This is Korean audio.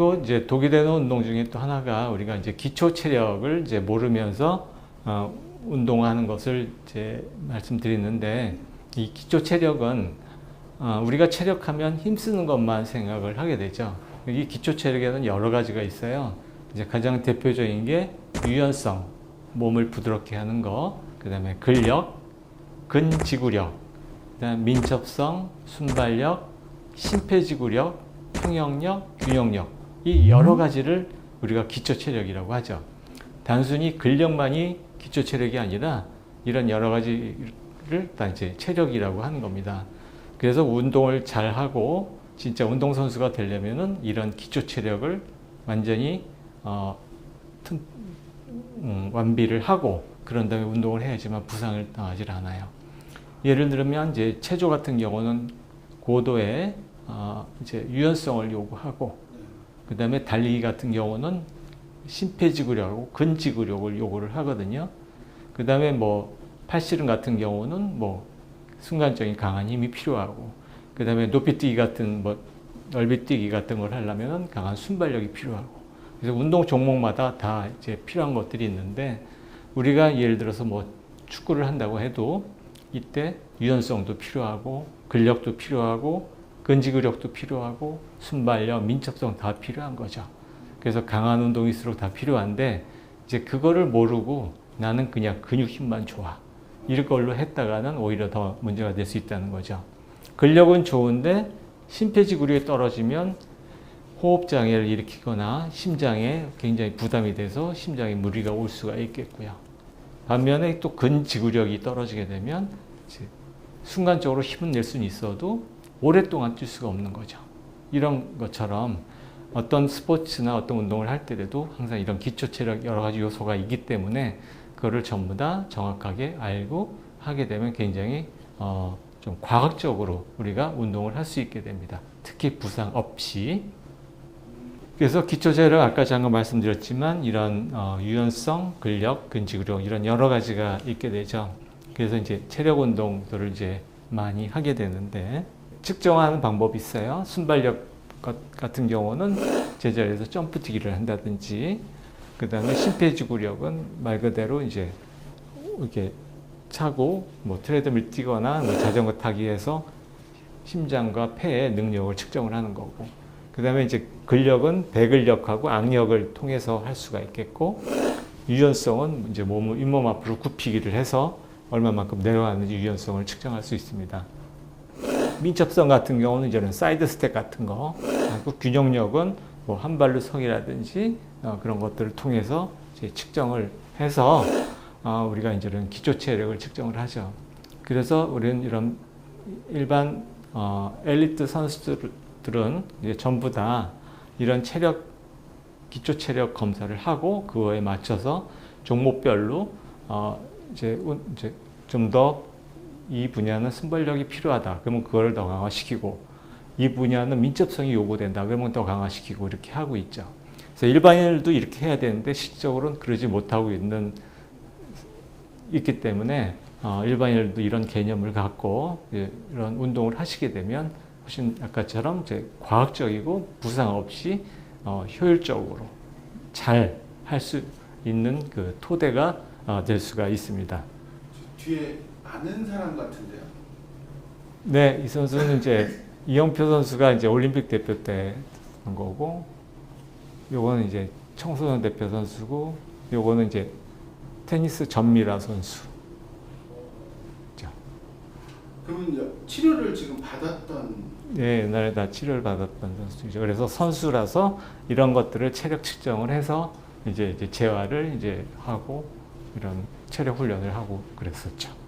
그리고 이제 독이 되는 운동 중에 또 하나가 우리가 이제 기초 체력을 이제 모르면서 운동하는 것을 이제 말씀드리는데, 이 기초 체력은 우리가 체력하면 힘쓰는 것만 생각을 하게 되죠. 이 기초 체력에는 여러 가지가 있어요. 이제 가장 대표적인 게 유연성, 몸을 부드럽게 하는 거, 그 다음에 근력, 근지구력, 그다음 민첩성, 순발력, 심폐지구력, 평형력, 균형력, 이 여러 가지를 우리가 기초 체력이라고 하죠. 단순히 근력만이 기초 체력이 아니라 이런 여러 가지를 다 이제 체력이라고 하는 겁니다. 그래서 운동을 잘 하고 진짜 운동선수가 되려면은 이런 기초 체력을 완전히 완비를 하고 그런 다음에 운동을 해야지만 부상을 당하지 않아요. 예를 들면 이제 체조 같은 경우는 고도의 이제 유연성을 요구하고, 그 다음에 달리기 같은 경우는 심폐지구력하고 근지구력을 요구를 하거든요. 그 다음에 뭐 팔씨름 같은 경우는 뭐 순간적인 강한 힘이 필요하고, 그 다음에 높이뛰기 같은 뭐 넓이뛰기 같은 걸 하려면 강한 순발력이 필요하고, 그래서 운동 종목마다 다 이제 필요한 것들이 있는데, 우리가 예를 들어서 뭐 축구를 한다고 해도 이때 유연성도 필요하고 근력도 필요하고 근지구력도 필요하고 순발력, 민첩성 다 필요한 거죠. 그래서 강한 운동일수록 다 필요한데, 이제 그거를 모르고 나는 그냥 근육 힘만 좋아, 이런 걸로 했다가는 오히려 더 문제가 될 수 있다는 거죠. 근력은 좋은데 심폐지구력이 떨어지면 호흡장애를 일으키거나 심장에 굉장히 부담이 돼서 심장에 무리가 올 수가 있겠고요. 반면에 또 근지구력이 떨어지게 되면 순간적으로 힘은 낼 수는 있어도 오랫동안 뛸 수가 없는 거죠. 이런 것처럼 어떤 스포츠나 어떤 운동을 할 때에도 항상 이런 기초 체력 여러 가지 요소가 있기 때문에 그거를 전부 다 정확하게 알고 하게 되면 굉장히 좀 과학적으로 우리가 운동을 할 수 있게 됩니다. 특히 부상 없이. 그래서 기초 체력 아까 잠깐 말씀드렸지만 이런 유연성, 근력, 근지구력 이런 여러 가지가 있게 되죠. 그래서 이제 체력 운동들을 이제 많이 하게 되는데, 측정하는 방법이 있어요. 순발력 같은 경우는 제자리에서 점프뛰기를 한다든지, 그 다음에 심폐지구력은 말 그대로 이제 이렇게 차고 뭐 트레드밀 뛰거나 뭐 자전거 타기에서 심장과 폐의 능력을 측정을 하는 거고, 그 다음에 이제 근력은 배근력하고 악력을 통해서 할 수가 있겠고, 유연성은 이제 몸을 잇몸 앞으로 굽히기를 해서 얼마만큼 내려가는지 유연성을 측정할 수 있습니다. 민첩성 같은 경우는 이제는 사이드 스텝 같은 거, 그리고 균형력은 뭐 한 발로 서기라든지 그런 것들을 통해서 이제 측정을 해서 우리가 이제는 기초 체력을 측정을 하죠. 그래서 우리는 이런 일반 엘리트 선수들은 이제 전부 다 이런 기초 체력 검사를 하고 그거에 맞춰서 종목별로 이제 좀 더 이 분야는 순발력이 필요하다, 그러면 그걸 더 강화시키고, 이 분야는 민첩성이 요구된다, 그러면 더 강화시키고, 이렇게 하고 있죠. 그래서 일반인들도 이렇게 해야 되는데 실질적으로는 그러지 못하고 있기 때문에 일반인들도 이런 개념을 갖고 이런 운동을 하시게 되면 훨씬 아까처럼 이제 과학적이고 부상 없이 효율적으로 잘 할 수 있는 그 토대가 될 수가 있습니다. 뒤에 아는 사람 같은데요? 네, 이 선수는 이제 이영표 선수가 이제 올림픽 대표 때 한 거고, 요거는 이제 청소년 대표 선수고, 요거는 이제 테니스 전미라 선수. 그러면 치료를 지금 받았던? 네, 옛날에 다 치료를 받았던 선수죠. 그래서 선수라서 이런 것들을 체력 측정을 해서 이제 재활을 이제 하고 이런 체력 훈련을 하고 그랬었죠.